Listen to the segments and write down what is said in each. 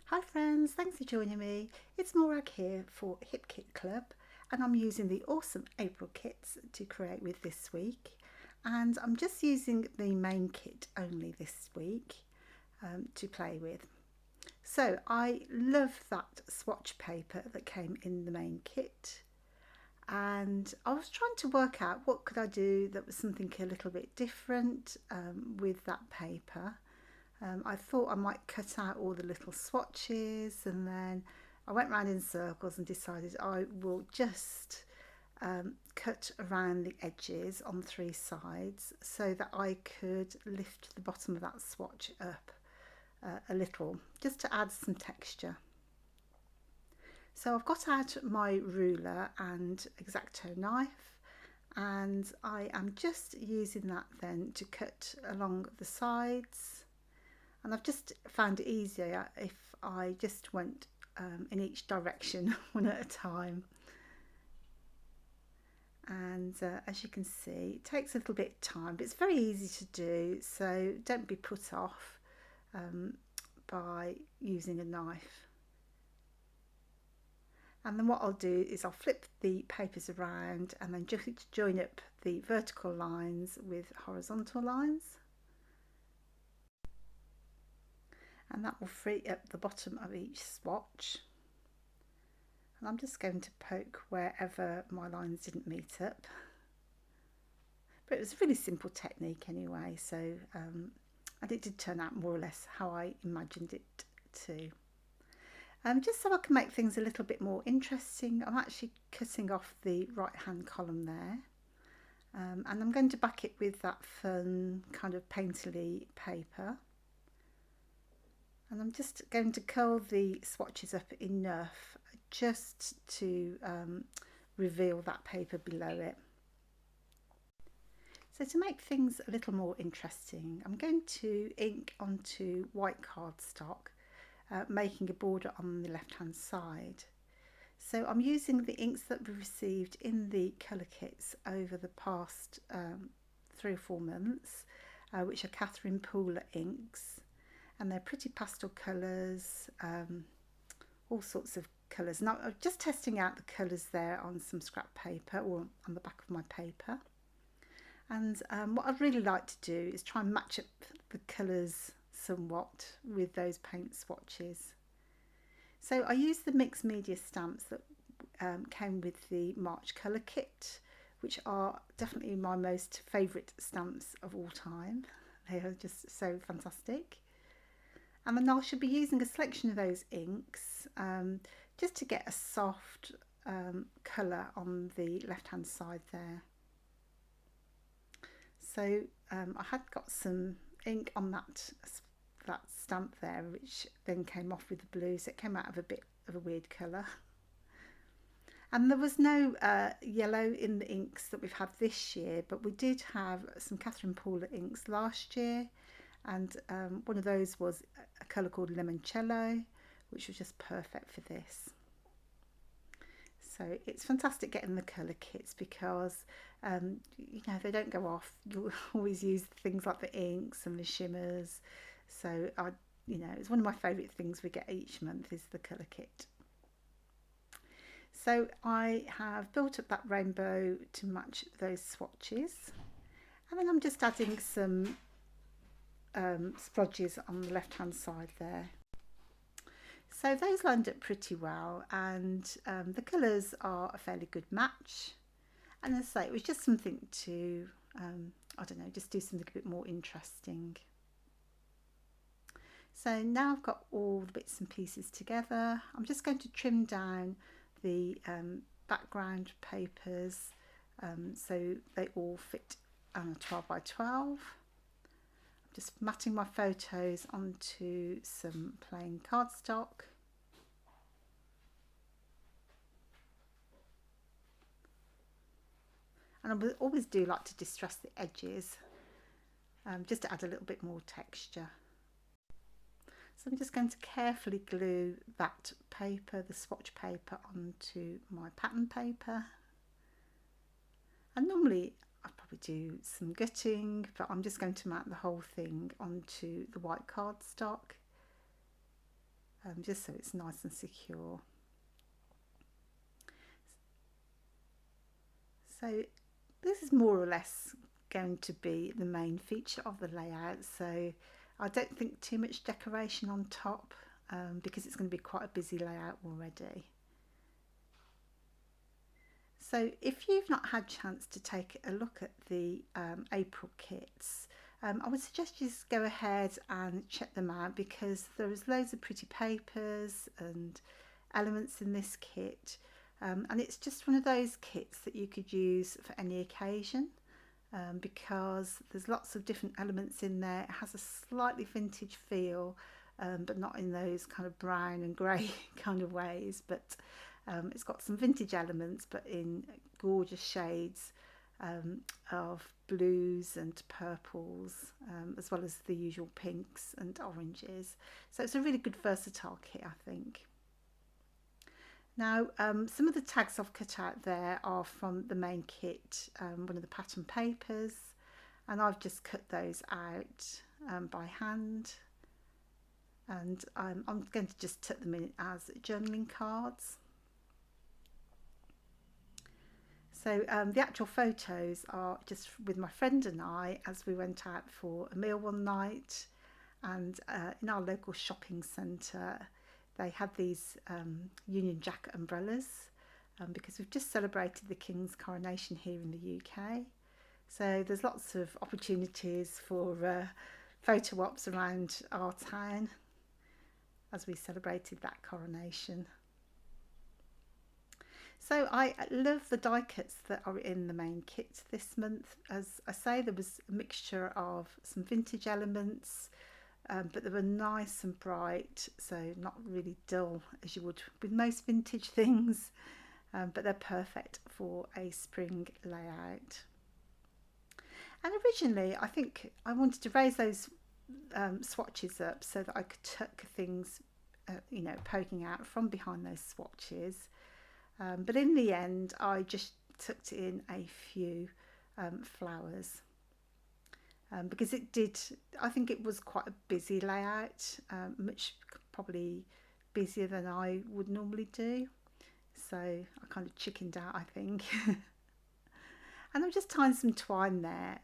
Hi friends, thanks for joining me. It's Morag here for Hip Kit Club and I'm using the awesome April kits to create with this week, and I'm just using the main kit only this week to play with. So I love that swatch paper that came in the main kit, and I was trying to work out what could I do that was something a little bit different with that paper. I thought I might cut out all the little swatches, and then I went round in circles and decided I will just cut around the edges on 3 sides so that I could lift the bottom of that swatch up a little, just to add some texture. So I've got out my ruler and X-Acto knife, and I am just using that then to cut along the sides. And I've just found it easier if I just went in each direction one at a time. And as you can see, it takes a little bit of time, but it's very easy to do, so don't be put off by using a knife. And then what I'll do is I'll flip the papers around and then just join up the vertical lines with horizontal lines. And that will free up the bottom of each swatch. And I'm just going to poke wherever my lines didn't meet up. But it was a really simple technique anyway, so and it did turn out more or less how I imagined it to. Just so I can make things a little bit more interesting, I'm actually cutting off the right hand column there. And I'm going to back it with that fun kind of painterly paper. And I'm just going to curl the swatches up enough just to reveal that paper below it. So to make things a little more interesting, I'm going to ink onto white cardstock, making a border on the left hand side. So I'm using the inks that we received in the colour kits over the past 3 or 4 months, which are Catherine Pooler inks. And they're pretty pastel colours, all sorts of colours. Now I'm just testing out the colours there on some scrap paper or on the back of my paper. And what I'd really like to do is try and match up the colours somewhat with those paint swatches. So I used the mixed media stamps that came with the March colour kit, which are definitely my most favourite stamps of all time. They are just so fantastic. And then I should be using a selection of those inks just to get a soft colour on the left hand side there. So I had got some ink on that stamp there, which then came off with the blue, so it came out of a bit of a weird colour. And there was no yellow in the inks that we've had this year, but we did have some Catherine Pooler inks last year. And one of those was a colour called Limoncello, which was just perfect for this. So it's fantastic getting the colour kits because you know, they don't go off. You always use things like the inks and the shimmers. So you know, it's one of my favourite things we get each month is the colour kit. So I have built up that rainbow to match those swatches, and then I'm just adding some splodges on the left hand side there. So those lined up pretty well, and the colours are a fairly good match. And as I say, it was just something to I don't know, just do something a bit more interesting. So now I've got all the bits and pieces together, I'm just going to trim down the background papers so they all fit on a 12 by 12. Just matting my photos onto some plain cardstock. And I always do like to distress the edges just to add a little bit more texture. So I'm just going to carefully glue that paper, the swatch paper, onto my pattern paper. And normally I'd probably do some gutting, but I'm just going to mount the whole thing onto the white cardstock. just so it's nice and secure. So this is more or less going to be the main feature of the layout, so I don't think too much decoration on top, because it's going to be quite a busy layout already. So if you've not had a chance to take a look at the April kits, I would suggest you just go ahead and check them out, because there's loads of pretty papers and elements in this kit, and it's just one of those kits that you could use for any occasion, because there's lots of different elements in there. It has a slightly vintage feel, but not in those kind of brown and grey kind of ways, but it's got some vintage elements, but in gorgeous shades of blues and purples, as well as the usual pinks and oranges. So it's a really good versatile kit, I think. Now, some of the tags I've cut out there are from the main kit, one of the pattern papers, and I've just cut those out by hand, and I'm going to just tuck them in as journaling cards. So the actual photos are just with my friend and I as we went out for a meal one night, and in our local shopping centre they had these Union Jack umbrellas, because we've just celebrated the King's coronation here in the UK. So there's lots of opportunities for photo ops around our town as we celebrated that coronation. So I love the die cuts that are in the main kit this month. As I say, there was a mixture of some vintage elements, but they were nice and bright, so not really dull as you would with most vintage things, but they're perfect for a spring layout. And originally I think I wanted to raise those swatches up so that I could tuck things poking out from behind those swatches. But in the end, I just tucked in a few flowers, because I think it was quite a busy layout, much probably busier than I would normally do. So I kind of chickened out, I think. And I'm just tying some twine there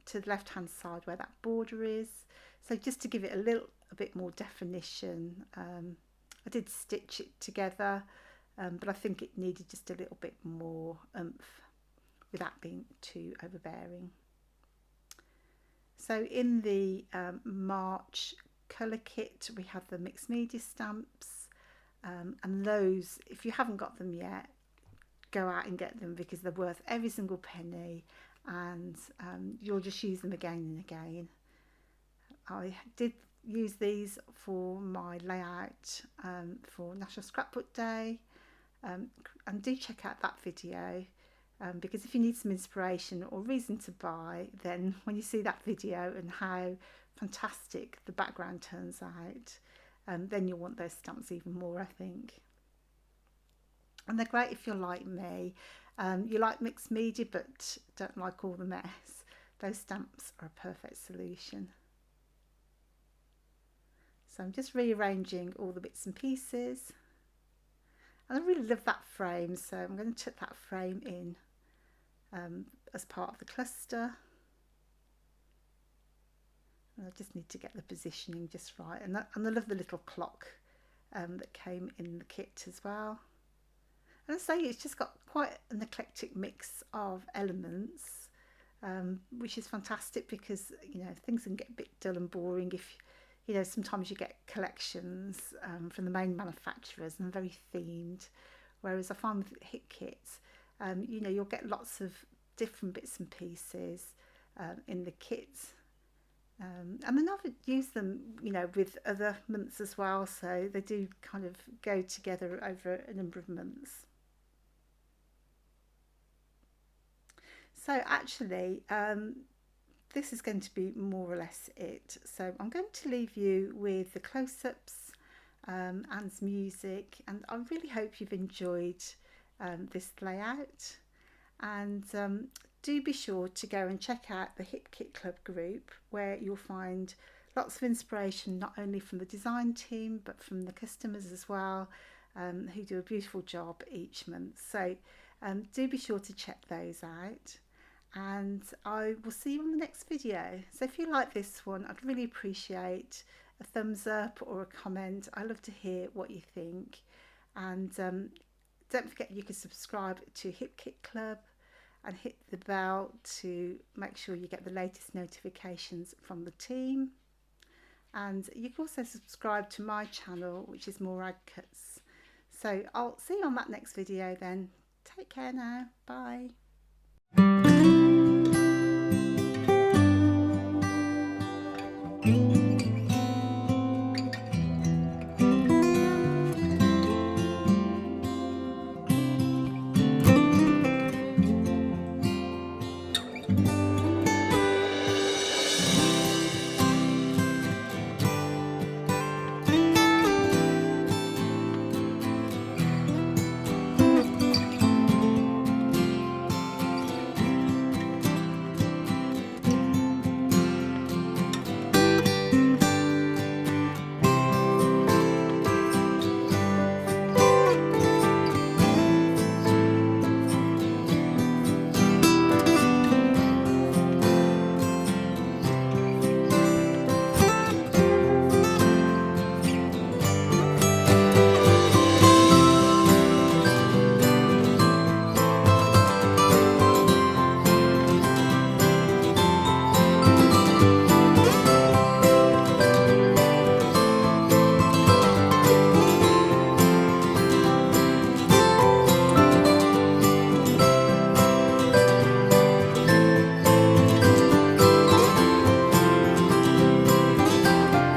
to the left hand side where that border is. So just to give it a bit more definition, I did stitch it together. But I think it needed just a little bit more oomph without being too overbearing. So in the March colour kit we have the mixed media stamps, and those, if you haven't got them yet, go out and get them, because they're worth every single penny, and you'll just use them again and again. I did use these for my layout for National Scrapbook Day. And do check out that video, because if you need some inspiration or reason to buy, then when you see that video and how fantastic the background turns out, then you'll want those stamps even more, I think. And they're great if you're like me, you like mixed media but don't like all the mess. Those stamps are a perfect solution. So I'm just rearranging all the bits and pieces. And I really love that frame, so I'm going to tuck that frame in as part of the cluster. And I just need to get the positioning just right. And I love the little clock that came in the kit as well. And I say it's just got quite an eclectic mix of elements, which is fantastic, because things can get a bit dull and boring if sometimes you get collections from the main manufacturers and very themed, whereas I find with hit kits, you'll get lots of different bits and pieces in the kits, and then I've used them with other months as well, so they do kind of go together over a number of months. So actually this is going to be more or less it. So I'm going to leave you with the close-ups and some music, and I really hope you've enjoyed this layout, and do be sure to go and check out the Hip Kit Club group, where you'll find lots of inspiration, not only from the design team but from the customers as well, who do a beautiful job each month. So do be sure to check those out, and I will see you on the next video. So if you like this one, I'd really appreciate a thumbs up or a comment. I love to hear what you think, and don't forget you can subscribe to Hip Kit Club and hit the bell to make sure you get the latest notifications from the team. And you can also subscribe to my channel, which is Morag Cuts. So I'll see you on that next video then. Take care now. Bye.